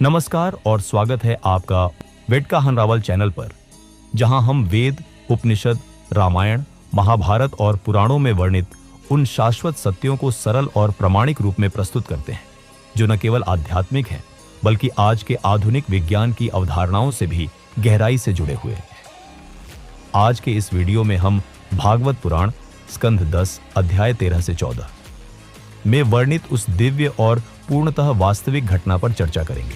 नमस्कार और स्वागत है आपका वेद का हनरावल चैनल पर, जहां हम वेद, उपनिषद, रामायण, महाभारत और पुराणों में वर्णित उन शाश्वत सत्यों को सरल और प्रामाणिक रूप में प्रस्तुत करते हैं, जो न केवल आध्यात्मिक हैं, बल्कि आज के आधुनिक विज्ञान की अवधारणाओं से भी गहराई से जुड़े हुए हैं। आज के इस वीडियो में हम भागवत पुराण स्कंध 10 अध्याय 13 से 14 में वर्णित उस दिव्य और पूर्णतः वास्तविक घटना पर चर्चा करेंगे,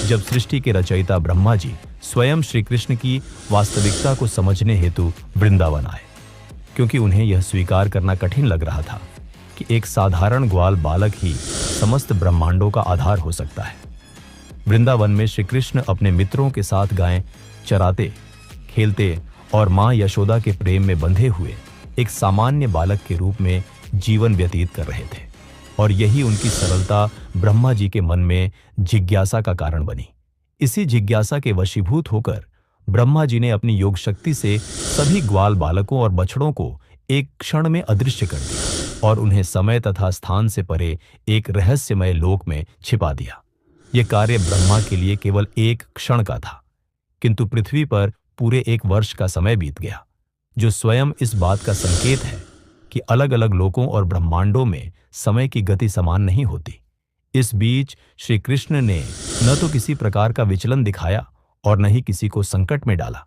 जब सृष्टि के रचयिता ब्रह्मा जी स्वयं श्री कृष्ण की वास्तविकता को समझने हेतु वृंदावन आए, क्योंकि उन्हें यह स्वीकार करना कठिन लग रहा था कि एक साधारण ग्वाल बालक ही समस्त ब्रह्मांडों का आधार हो सकता है। वृंदावन में श्री कृष्ण अपने मित्रों के साथ गायें चराते, खेलते और मां यशोदा के प्रेम में बंधे हुए एक सामान्य बालक के रूप में जीवन व्यतीत कर रहे थे, और यही उनकी सरलता ब्रह्मा जी के मन में जिज्ञासा का कारण बनी। इसी जिज्ञासा के वशीभूत होकर ब्रह्मा जी ने अपनी योग शक्ति से सभी ग्वाल बालकों और बछड़ों को एक क्षण में अदृश्य कर दिया और उन्हें समय तथा स्थान से परे एक रहस्यमय लोक में छिपा दिया। यह कार्य ब्रह्मा के लिए केवल एक क्षण का था, किंतु पृथ्वी पर पूरे 1 वर्ष का समय बीत गया, जो स्वयं इस बात का संकेत है कि अलग अलग लोकों और ब्रह्मांडों में समय की गति समान नहीं होती। इस बीच श्री कृष्ण ने न तो किसी प्रकार का विचलन दिखाया और न ही किसी को संकट में डाला,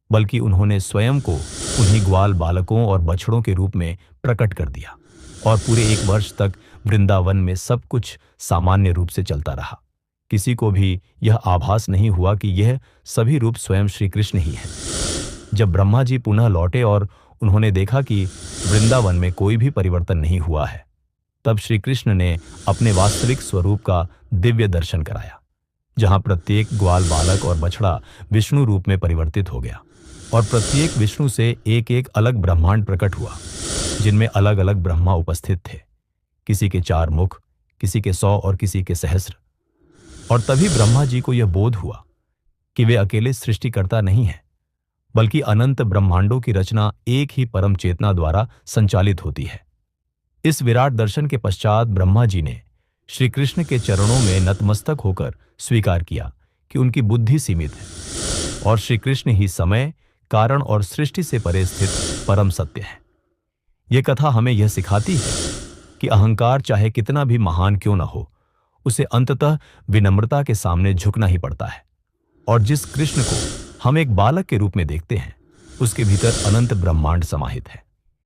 बल्कि उन्होंने स्वयं को उन्हीं ग्वाल बालकों और बछड़ों के रूप में प्रकट कर दिया, और पूरे 1 वर्ष तक वृंदावन में सब कुछ सामान्य रूप से चलता रहा। किसी को भी यह आभास नहीं हुआ कि यह सभी रूप स्वयं श्री कृष्ण ही हैं। जब ब्रह्मा जी पुनः लौटे और उन्होंने देखा कि वृंदावन में कोई भी परिवर्तन नहीं हुआ है, तब श्री कृष्ण ने अपने वास्तविक स्वरूप का दिव्य दर्शन कराया, जहां प्रत्येक ग्वाल बालक और बछड़ा विष्णु रूप में परिवर्तित हो गया, और प्रत्येक विष्णु से एक एक अलग ब्रह्मांड प्रकट हुआ, जिनमें अलग अलग ब्रह्मा उपस्थित थे। किसी के 4 मुख, किसी के 100 और किसी के सहस्र। और तभी ब्रह्मा जी को यह बोध हुआ कि वे अकेले सृष्टिकर्ता नहीं हैं, बल्कि अनंत ब्रह्मांडों की रचना एक ही परम चेतना द्वारा संचालित होती है। इस विराट दर्शन के पश्चात ब्रह्मा जी ने श्री कृष्ण के चरणों में नतमस्तक होकर स्वीकार किया कि उनकी बुद्धि सीमित है और श्री कृष्ण ही समय, कारण और सृष्टि से परे स्थित परम सत्य है। यह कथा हमें यह सिखाती है कि अहंकार चाहे कितना भी महान क्यों न हो, उसे अंततः विनम्रता के सामने झुकना ही पड़ता है, और जिस कृष्ण को हम एक बालक के रूप में देखते हैं, उसके भीतर अनंत ब्रह्मांड समाहित है।